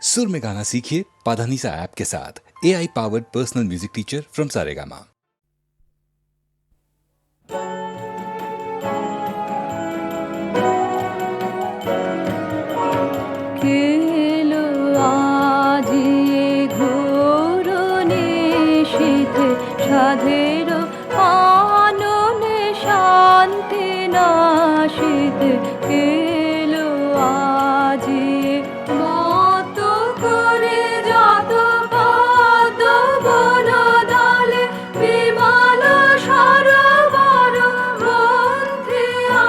सुर में गाना सीखिए पाधानीसा ऐप के साथ। AI powered personal music teacher from Saregama. কেলো আজিয়ে ঘোর নিশীথে সাধের আননে শান্তি নাশিতে কেলো আজিয়ে মত করে যত পদ বন দলে বিমল সরোবর মন্থিয়া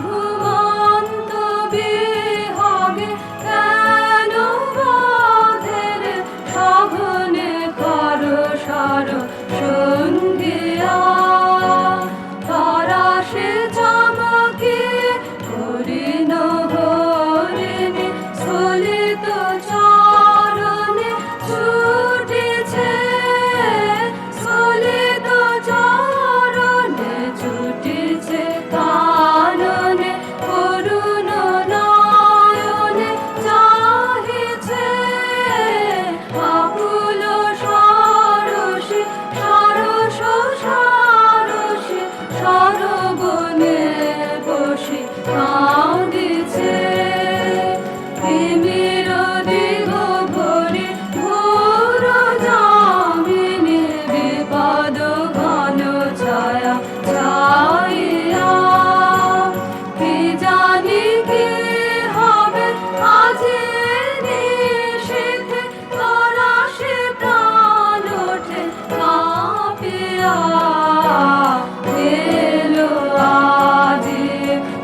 ঘুমন্ত বিহগে কেন বাঁধের সঘনে খর সর সন্ধিয়া তারাশে চমকে হরিণ হরিণী স্খলিত চরণে ছুটেছে স্খলিত চরণে ছুটেছে কাননে করুণ নয়নে চাহিছে আকুল সরসী সরস সরসী সরবনে বসে কাঁদিছে প্রেমের দিগ ভরে ঘোর জামিনে বিপদ ঘন ছায়া ছাইয়া কি জানি কি হবে আজি নিশীথে তরাসে প্রাণ ওঠে কাঁপিয়া এলো আজি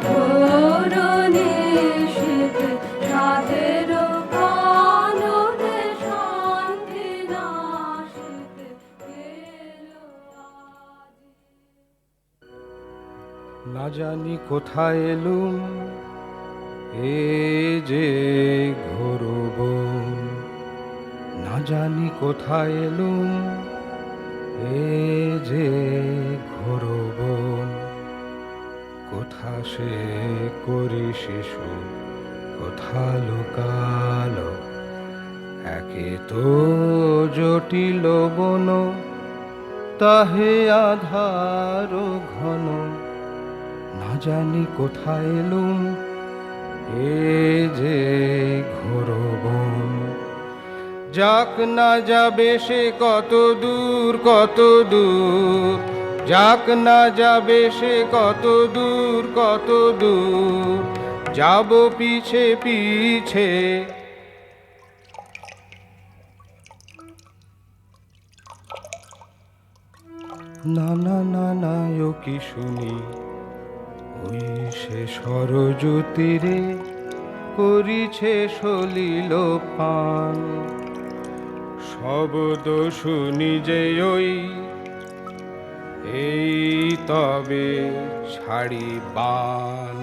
ঘোর নিশীথে সাধের কাননে শান্তি নাশিতে এলো আজি। না জানি কোথায় এলুম এ যে ঘোর বন, না জানি কোথায় এলুম এ যে ঘোর বন, কোথা সে করি শিশু কোথা লুকালো একে তো জটিল বন তাহে আধার ঘন, না জানি কোথায় এলুম এ যে ঘোর বন। যাক না যাবে সে কত দূর কত দূর, যাক না যাবে সে কত দূর কত দূর, যাব পিছে পিছে না না না না ও কি শুনি ওই সে সরজ তীরে করিছে সলিল পান, শব্দ শুনি যে ওই এই তবে ছাড়ি বান।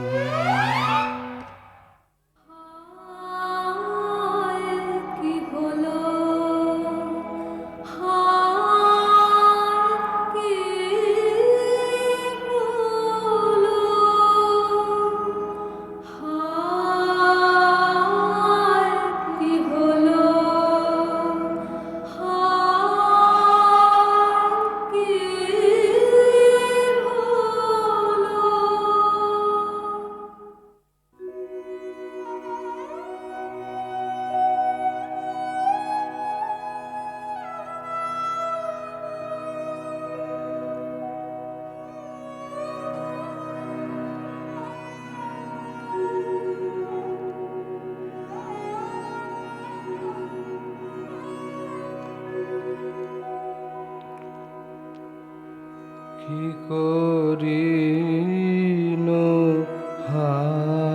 হায় কি হলো হায় কি হলো হায় কি হলো হায় কি কি করিন হায়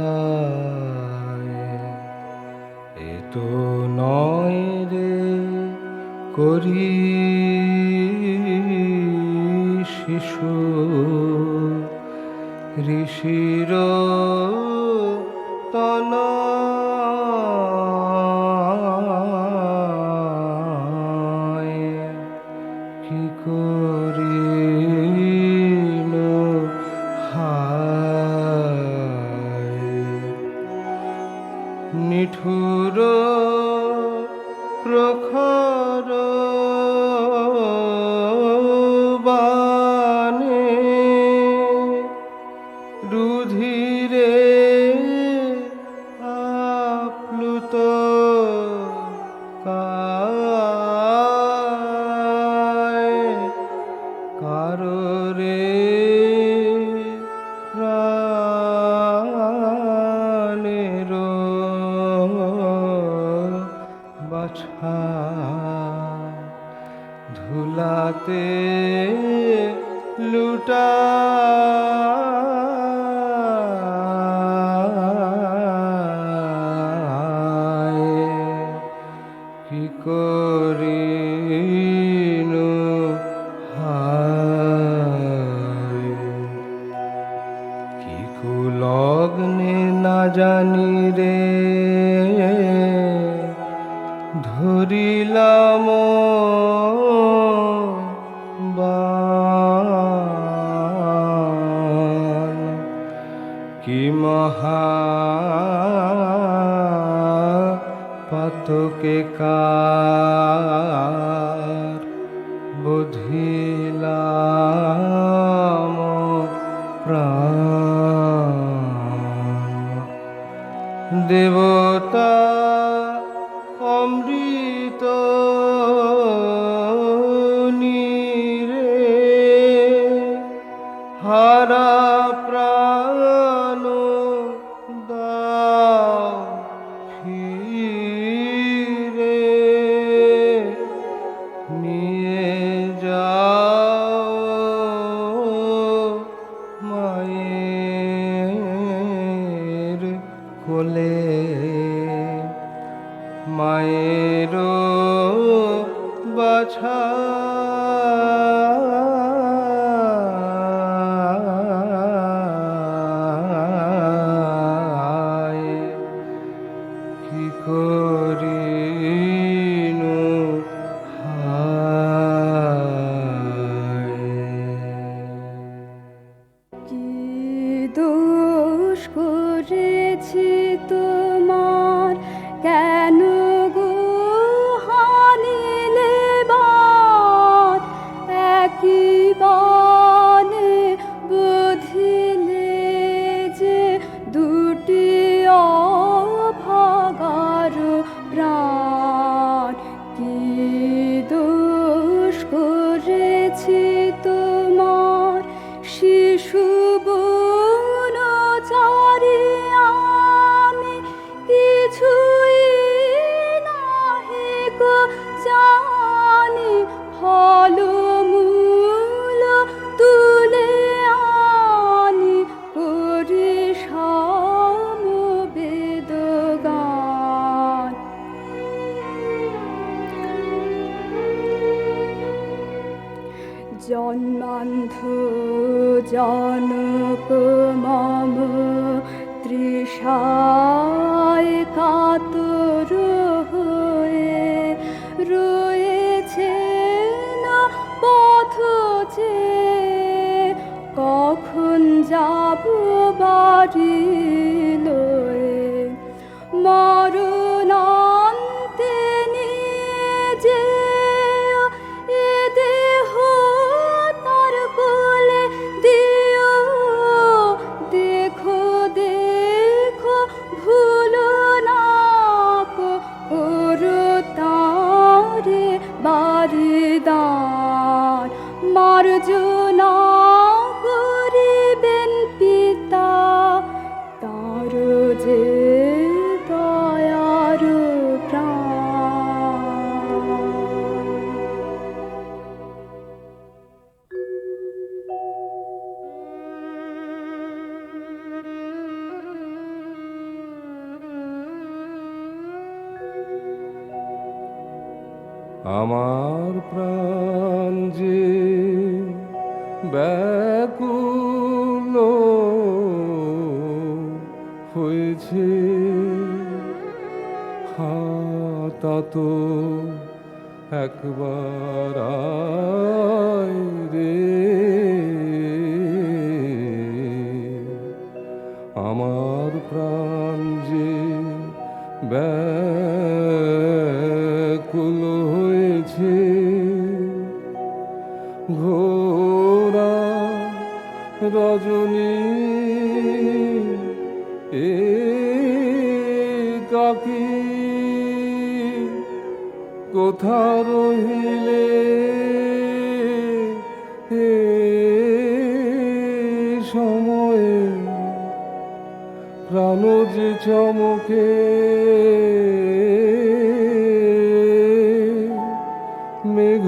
এ তো নয় রে করি শিশু, ঋষির তনয় কি করিন হায় নিঠুর প্রখর বাণে রুধিরে আপ্লুত কায় কাররে প্রাণের বাছা ধুলাতে লুটায় কি করিনু হায় কি কুলগ্নে না জানি রে ধরিলাম বাণ কি মহা পাতকে কার বুঝিলাম প্রাণ দেবতা অমৃত নীরে হারা প্রাণ দাও ফিরে নিয়ে যাও মায়ের কোলে মায়ের বাছা কি করিনু হায় কি দোষ করেছি তোমার, কেন গো হানিলে বাঁধ? একই বাণে বধিলে যে দুটি অভাগার প্রাণ। কি দোষ করেছি তোমার, শিশু বনচারী আমি, কিছুই নাহি গো জানি। ফলমূল তুলে আনি করি সমবেদগান। জন্মান্ধ জনক মম তৃষায় কাতর হয়ে রয়েছে না পথ চেয়ে, কখন যাব বাড়ি লয়ে? মরণান্তে নিয়ে যেও এ দেহ তার কোলে দিও। দেখো দেখো ভুলো না করো তারে বারিদান। মার্জনা করিবেন পিতা, তার যে দয়ার প্রাণ। আমার প্রাণ যে ব্যাকুল হয়েছে, তা তো একবার আয় রে। আমার প্রাণ যে ঘোরা রজনী একাকী কোথা রহিলে হে সময়ে প্রাণ যে চমকে মেঘ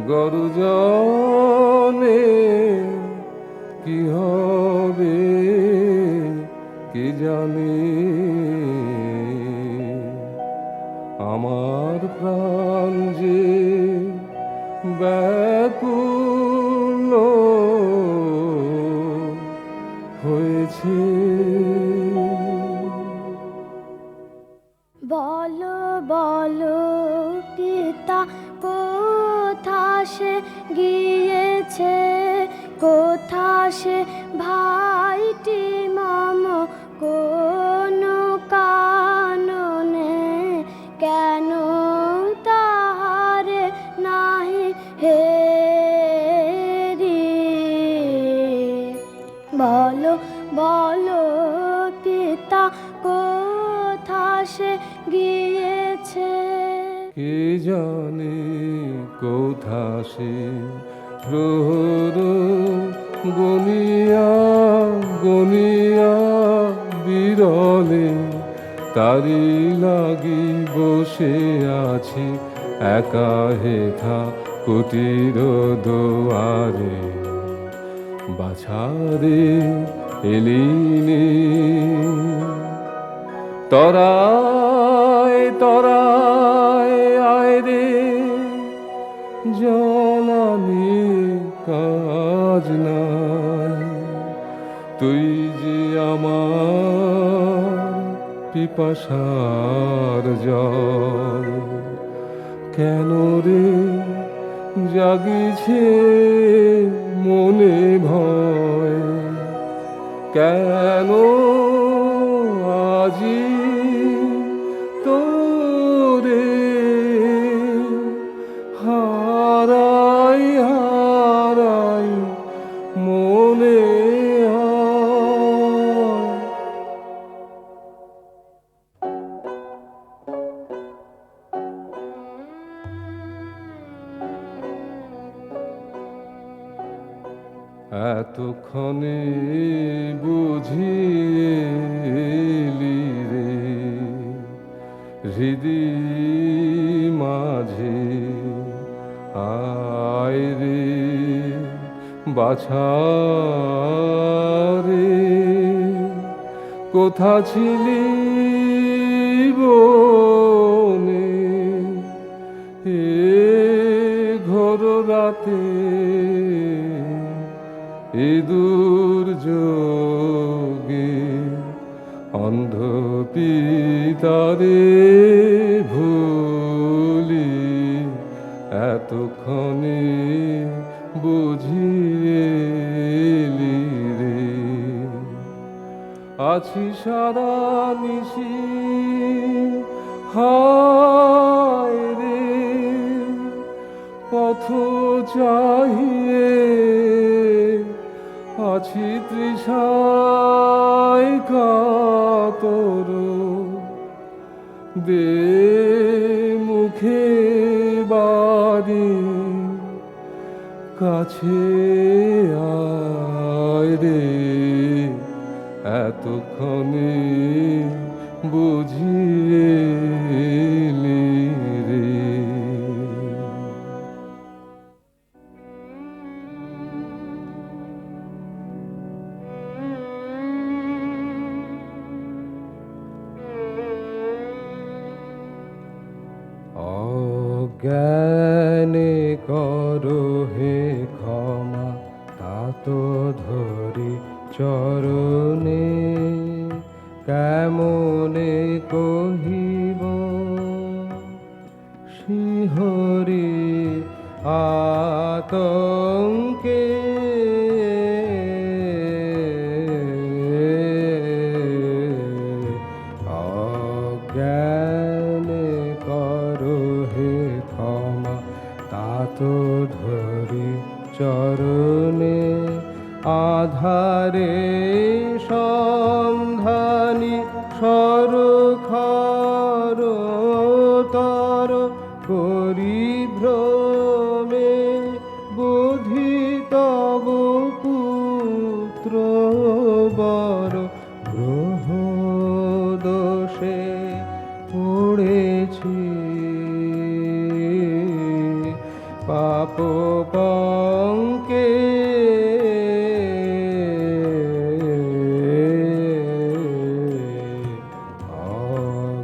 গরজনে কি হবে কে জানে আমার প্রাণ যে ব্যাকুল হয়েছে বলো বলো পিতা কোথা সে গিয়েছে, কোথা সে ভাইটি মম, কোন কাননে কেন তাহারে নাহি হেরি। বলো বলো পিতা কোথা সে গিয়েছে। কে জানে কোথা সে প্রহর গনিয়া গনিয়া বিরলে তারি লাগি বসে আছি একা হেথা কুটির দোয়ারে। বাছারে এলিনি তরায় তরায় আয় রে, জলানি কাজ নাই তুই যে আমার পিপাসার জল। কেন রে জাগিছে মনে ভয়, কেন আজি তোরে হারাই হারাই মনে হয়। এতক্ষণে বুঝিলি রে হৃদি মাঝে আয় রে বাছারে। কোথা ছিলি বনে এ ঘোর রাতে, এ দুর্যোগে অন্ধ পিতারে ভুলি এতক্ষণে বুঝিলি রে। আছি সারা নিশি হায় রে পথ চাহিয়ে, আছি তৃষায় কাতর দে মুখে বাড়ি কাছে আয় রে এতক্ষণে বুঝিলি রে। অজ্ঞানে করো হে ক্ষমা তাত ধরি চরণে, কেমনে কহিব শিহরি আতঙ্কে। অজ্ঞানে করো হে ক্ষমা তাত আধারে সন্ধানী সরখর তর পরিভ্রমে বুধি তব পুত্র বড় গ্রহ দোষে পড়েছি পাপ পঙ্কে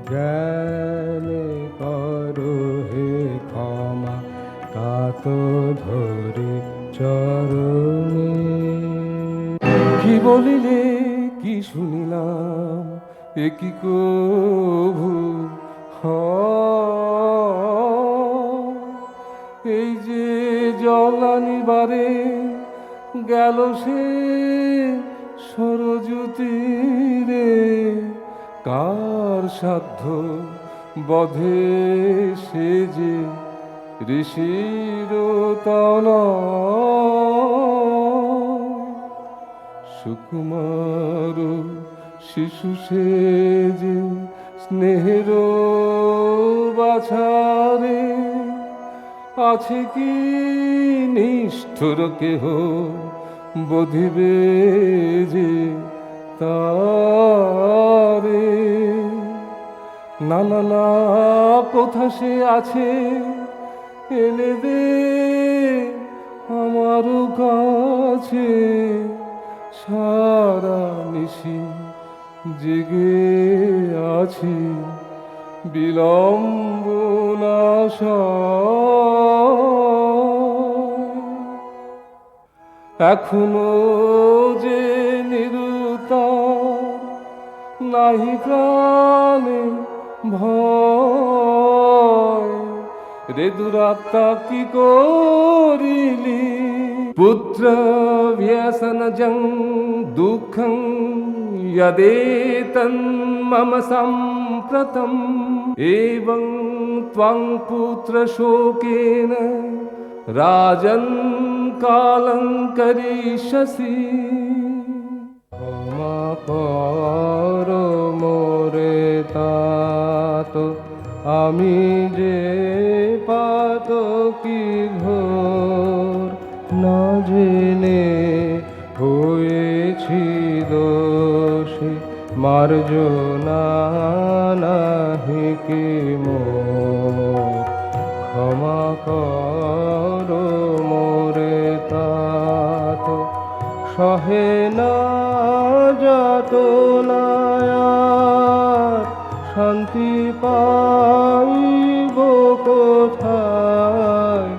অজ্ঞানে করো হে ক্ষমা কাত ধরে চরণে। কি বলিলে কি শুনিলাম এ কি কভু এই যে জলানিবারে গেল সে সরজতীরে কার সাধ্য বধে সে যে ঋষির তনয় সুকুমার শিশু সেজে স্নেহের বাছারে আছে কি নিষ্ঠুর কেহ বধিবে যে তারে না না না কোথা সে আছে এনে দে আমার কাছে সারা নিশি জেগে আছি বিলম্ব না এখনো যে নিরুত্তর নাহি প্রাণে ভয় রে দুরাত্মা কি করিলি পুত্র ব্যসনজং দুঃখং यदेतं मम सम्प्रतं एवं त्वं पुत्र शोकेन राजन् कालं करिष्यसि क्षमा करो मोरे तात আমি যে পাতকি ঘোর না জেনে হয়েছি দোষী মার্জনা নাহি কি মোর ক্ষমা করো মোরে तात সহে না যাতনায় শান্তি পাইব কোথায়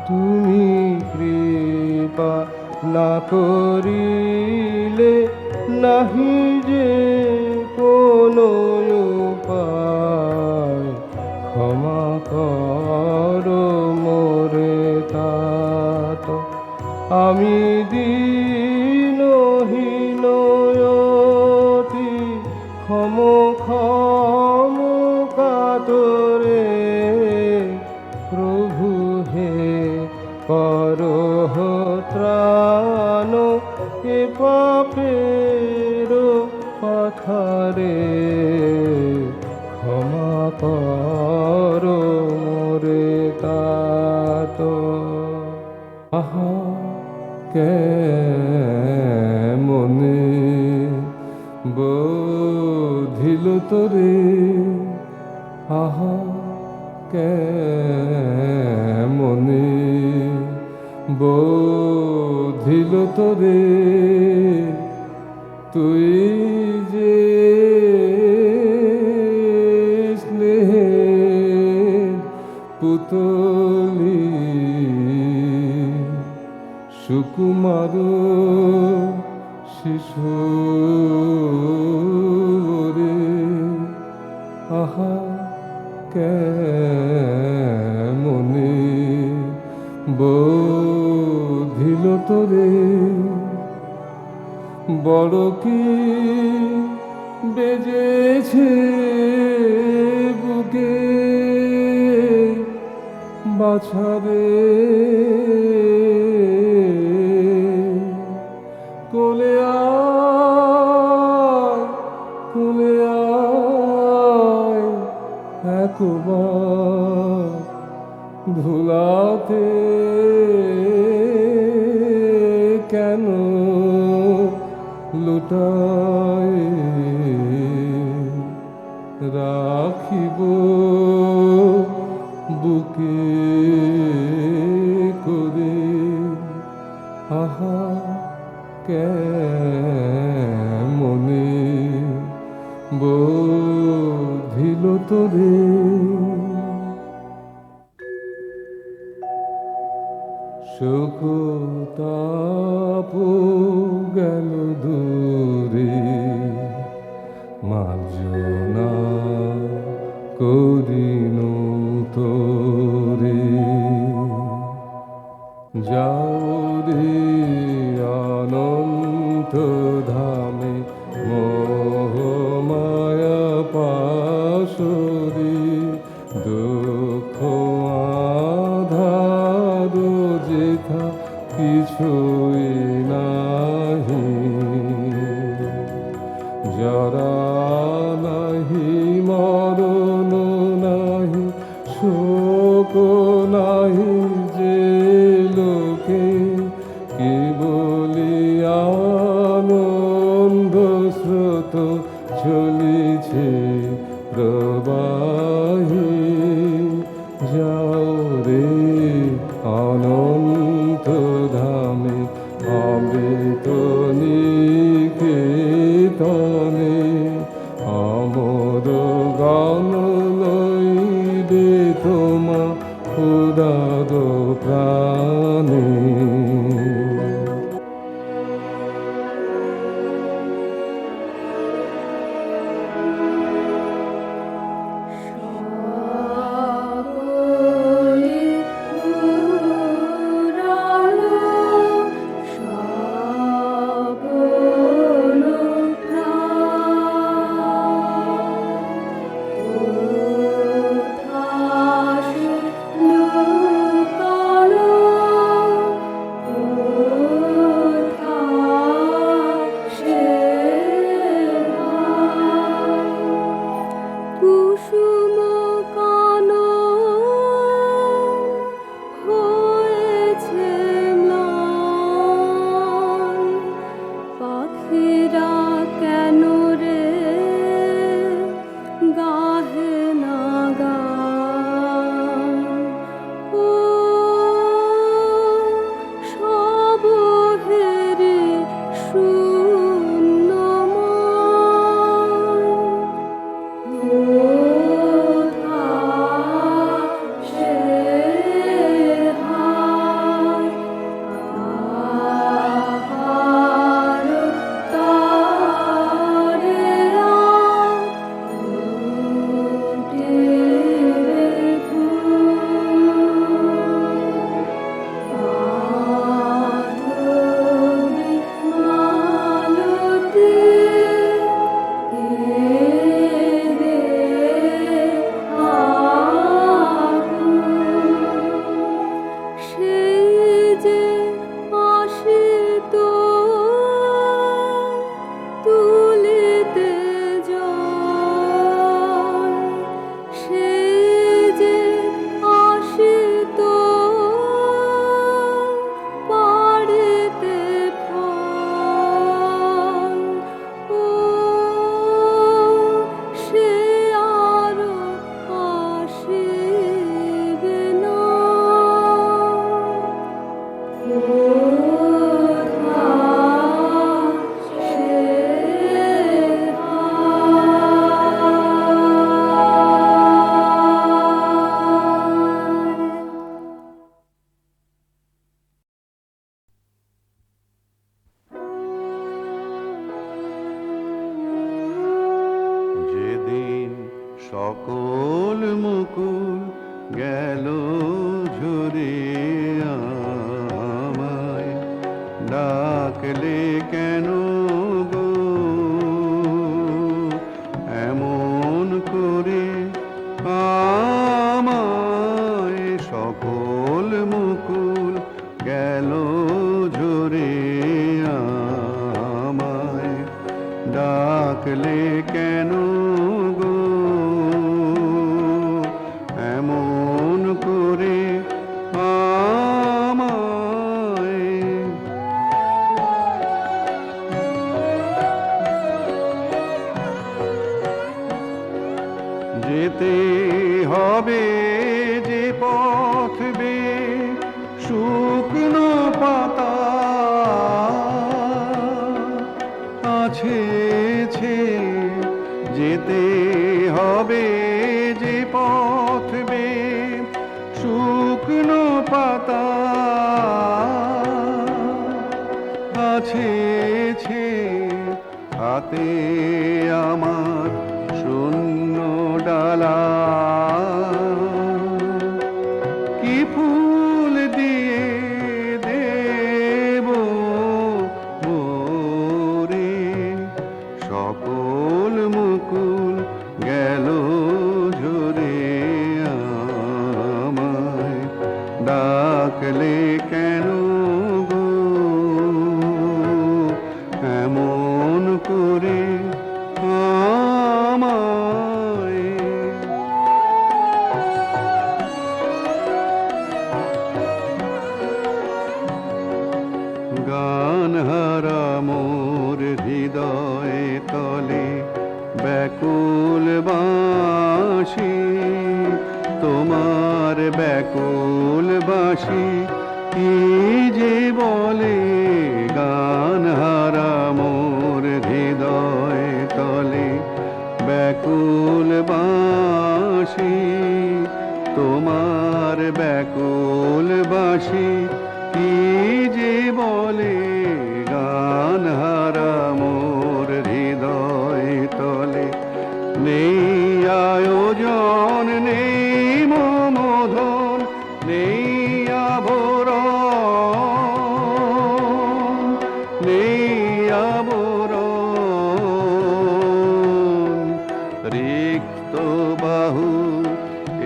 তুমি কৃপা না করিলে নাহি যে কোনো উপায় ক্ষমা করো মোরে तात আমি দীনহীন অতি ক্ষম ক্ষম কাতরে প্রভু হে করহ ত্রাণ এ পাপের পাথারে ক্ষমা করো মোরে तात আহা কেমনে বোধিল তোরে আহা কেমনে বোধিল তোরে তুই যে স্নেহের পুতলি সুকুমার শিশু রে আহা কেমনে বোধিল তোরে বড় কি বেজেছে বুকে বাছারে একবার ধুলাতে কেন লুটায় রাখিব বুকে করে আহা কেমনে বোধিল তোরে সুখ তাপ গেল দূরে মার্জনা করিনু তোরে যাও রে অনন্ত ধামে মোহ মায়া পাশরে দুঃখ আধার যেথা কিছুই নাহি জরা নাহি মরণ নাহি শোক নাহি যে লোকে কি বলি আনন্দ স্রোত চলিছে প্রবাহী যাও রে অনন্ত ধামে অমৃত নিকেতনে অমর গান লইবে তোমা উদার প্রাণে সকলে পুরালো সকল কোথা সে লুকালো কোথা সে কুসুম কানন হয়েছে ম্লান পাখিরা কেন রে গাহে না গান ও সব হেরে শূন্য মন কোথা সে হায় কাহার তারে ফুটে মাধবী মালতী সেই যে আসিত তুলিতে জল সেই যে আসিত পাড়িতে ফল ও সে আরো আসিবে না কোথা সে হায় যেদিন সকল মুকুল গেল ঝরে আমায় ডাকলে কেন গো এমন করে আমায় সকল মুকুল গেল ঝরে আমায় ডাকলে কেন গো যেতে হবে যে পথ বেয়ে শুকনো পাতা আছে যেতে হবে যে পথ বেয়ে শুকনো পাতা আছে হাতে আমার শূন্য ডালা কি ফুল দিয়ে দেব মোরে সকল মুকুল গেল ঝরে আমায় ডাকলে কেন গো এমন করে আমায় গান হারা মোর হৃদয় তলে ব্যাকুল বাঁশি তোমার ব্যাকুল বাঁশি কি যে বলে গান হারা মোর হৃদয় তলে ব্যাকুল বাঁশি তোমার ব্যাকুল বাঁশি কি যে বলে গান হারা মোর হৃদয় তলে নেই আয়োজন নেই মমধন নেই আভরণ নেই আভরণ রিক্ত বাহু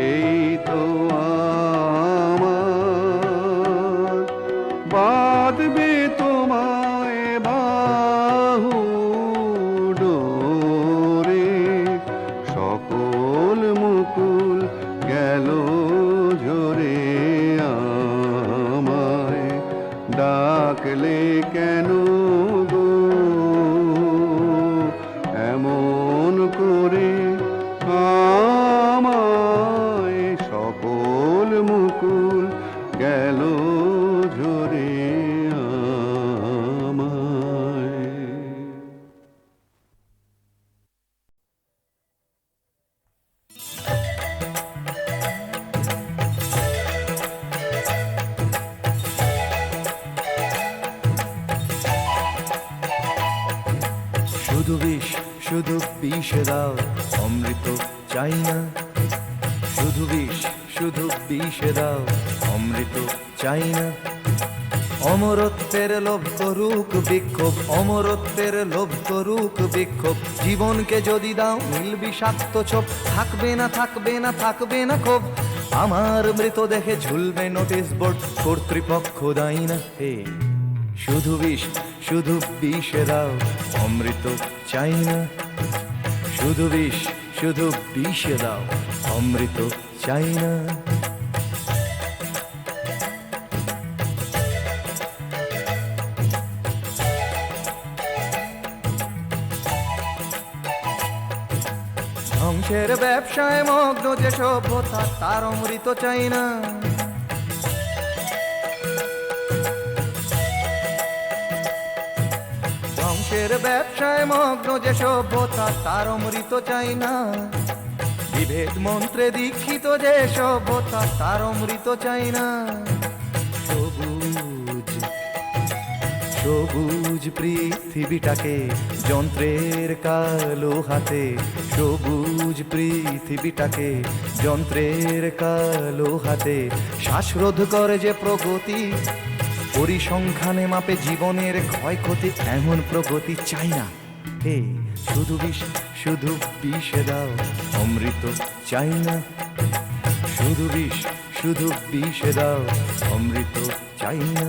এই তো আমার বাঁধবে তোমায় বাহু ডোরে সকল মুকুল গেল ঝরে আমায় ডাকলে কেন গো এমন করে আমায় সকল মুকুল গেল ঝরে আমায় শুধু বিষ দাও অমৃত চাই না শুধু বিষ দাও অমৃত চাই না অমরত্বের লোভ করুক বিক্ষোভ অমরত্বের লোভ করুক বিক্ষোভ জীবনকে যদি দাও নীল বিষাক্ত ছোপ থাকবে না ক্ষোভ আমার মৃতদেহে ঝুলবে নোটিশ বোর্ড কর্তৃপক্ষ দায়ী না হে শুধু বিষ দাও অমৃত চাই না শুধু বিষ দাও অমৃত চাই না ধ্বংসের ব্যবসায় মগ্ন যে সভ্যতা তার অমৃত চাই না ধ্বংসের ব্যবসায় মগ্ন যে সভ্যতা তার অমৃত চাই না বিভেদ মন্ত্রে দীক্ষিত যে সভ্যতা তার অমৃত চাই না সবুজ পৃথিবীটাকে যন্ত্রের কালো হাতে সবুজ পৃথিবীটাকে যন্ত্রের কালো হাতে শ্বাসরোধ করে যে প্রগতি পরিসংখ্যানে মাপে জীবনের ক্ষয়ক্ষতি এমন প্রগতি চাই না হে শুধু বিষ দাও অমৃত চাই না শুধু বিষ দাও অমৃত চাই না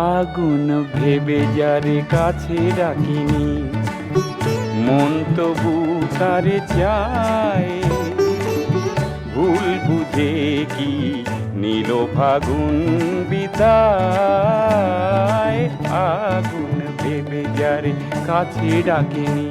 আগুন ভেবে যারে কাছে রাখিনি, মন তবু তারে চায়। ভুল বুঝে কি নীল ফাগুন বিদায়, আগুন ভেবে যারে কাছে ডাকিনি।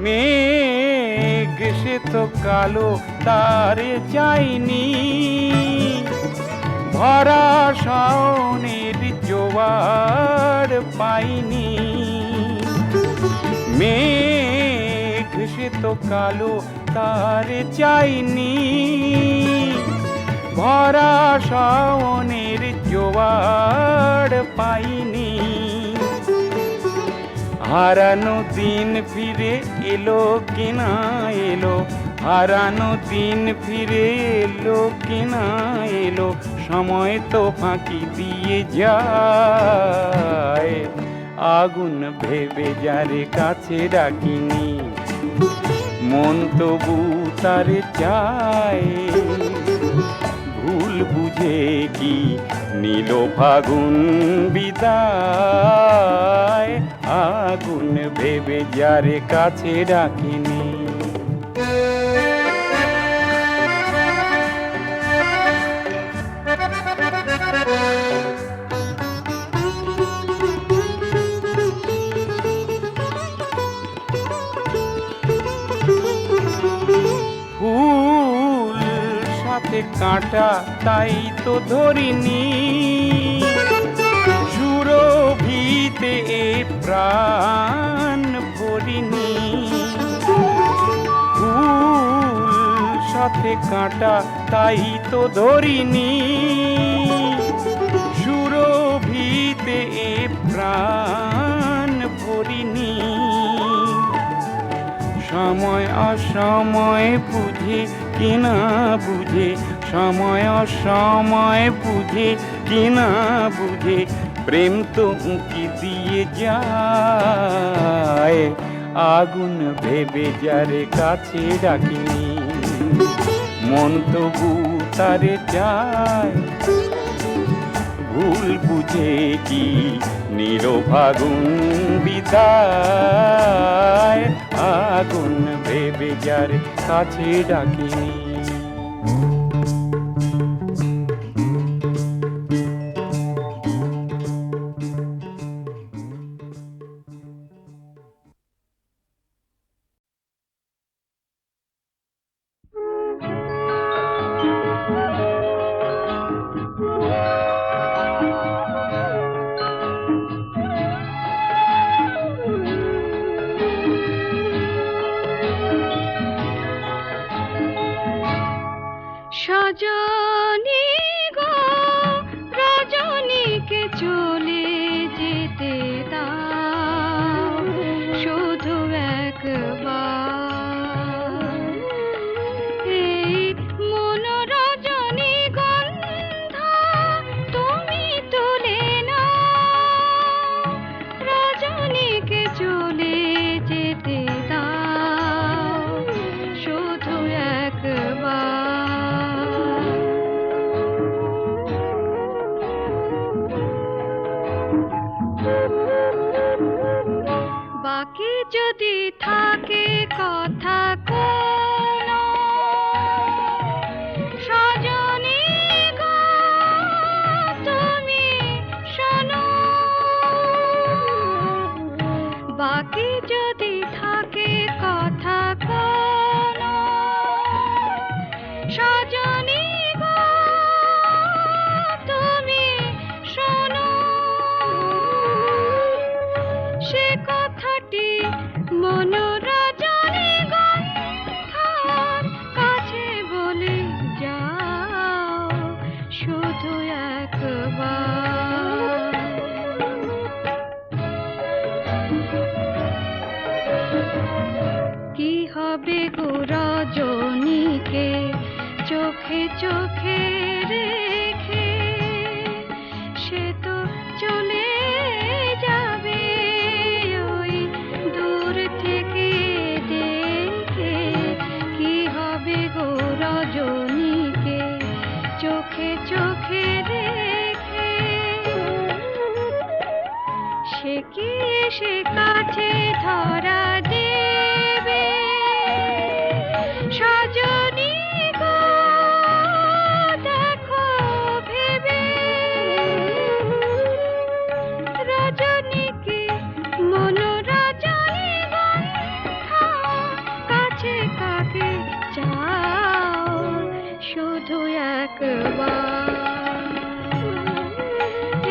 মেঘ সে তো কালো তারে যায়নি, ভরা শাওনের জোয়ার পাইনি। মেঘ সে তো কালো তারে যায়নি, ভরা শাওনের জোয়ার পাইনি। হারানো দিন ফিরে এলো কিনা এলো, হারানো দিন ফিরে এলো কিনা এলো, সময় তো ফাঁকি দিয়ে যায়। আগুন ভেবে যারে কাছে ডাকিনি, মন তবু তারে চায়। ভুল বুঝে কি নীল ফাগুন বিদায়, আগুন ভেবে যারে কাছে ডাকিনি। ফুল সাথে কাঁটা তাই তো ধরিনি, সুরভিতে এ প্রাণ ভরিনি। ফুল সাথে কাঁটা তাই তো ধরিনি, সুরভিতে এ প্রাণ ভরিনি। সময় অসময় বুঝে কিনা বুঝে, সময় অসময় বুঝে কিনা বুঝে, প্রেম তো উঁকি দিয়ে যায়। আগুন ভেবে যারে কাছে ডাকিনি, মন তবু তারে চায়। ভুল বুঝে কি নীল ফাগুন বিদায়, আগুন ভেবে যারে কাছে ডাকিনি। সজনী গো রজনীকে চলে যেতে দাও, শুধু একবার। এই মন রজনী গন্ধা তুমি তুলে নাও, রজনীকে চলে যেতে দাও, শুধু একবার। বাকি যদি থাকে কথা কোনো, সজনী গো তুমি শোনো। বাকি যদি থাকে কথা কোনো, সজনী গো তুমি শোনো। সে কথাটি মন রজনী গন্ধার কাছে বলে যাও, শুধু একবার। কি হবে গো রজনীকে চোখে চোখে রেখে, সে তো চলে যাবে ওই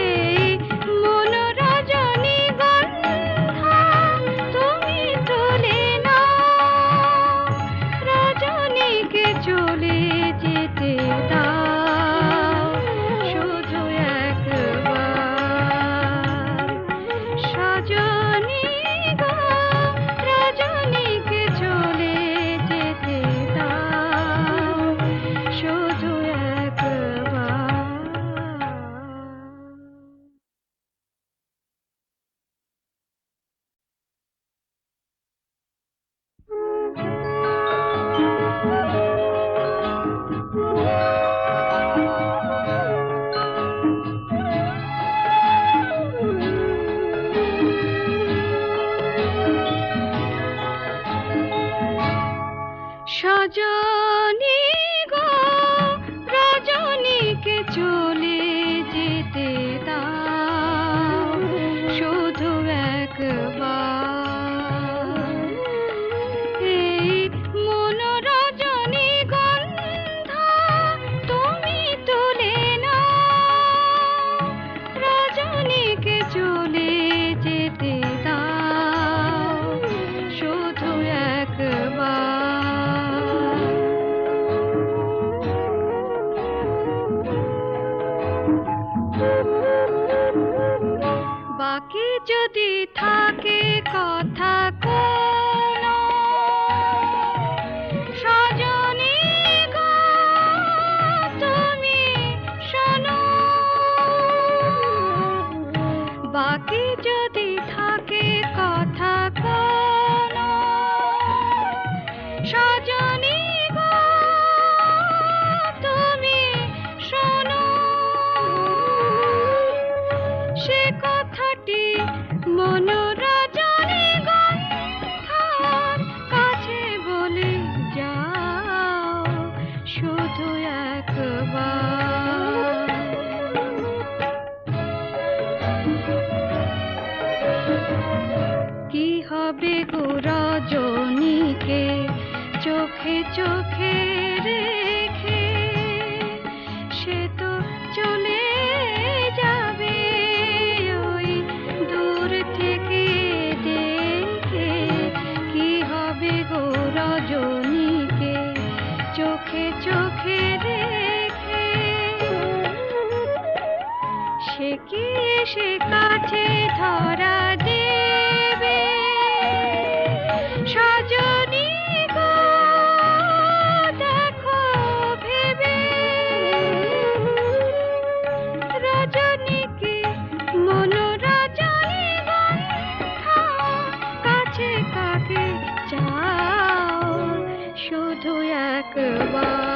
এই মন রজনীগন্ধা তুমি তুলে নাও, রজনীকে চলে যেতে দাও শুধু একবার। সজনী গো, রজনীকে চলে যেতে দাও শুধু একবার। সজনী গো, রজনীকে চলে যেতে দাও শুধু একবার। এই মন রজনীগন্ধা তুমি তুলে নাও, রজনীকে চলে যেতে দাও শুধু একবার। বাকি যদি থাকে কথা কোনো, সজনী গো তুমি শোনো। বাকি যদি থাকে কথা কোনো, সজনী গো তুমি শোনো। সে কথাটি মন রজনীগন্ধার কাছে বলে যাও শুধু একবার। কি হবে গো রজনীকে চোখে চোখে রেখে, সে তো চলে যাবে ওই দূর থেকে দেখে। কি হবে গো রজনীকে চোখে চোখে রেখে, সে কি এসে কাছে ধরা দেবে। সজনী গো দেখো ভেবে, রজনীকে মন রজনীগন্ধা কাছে কাকে চাও শুধু একবার।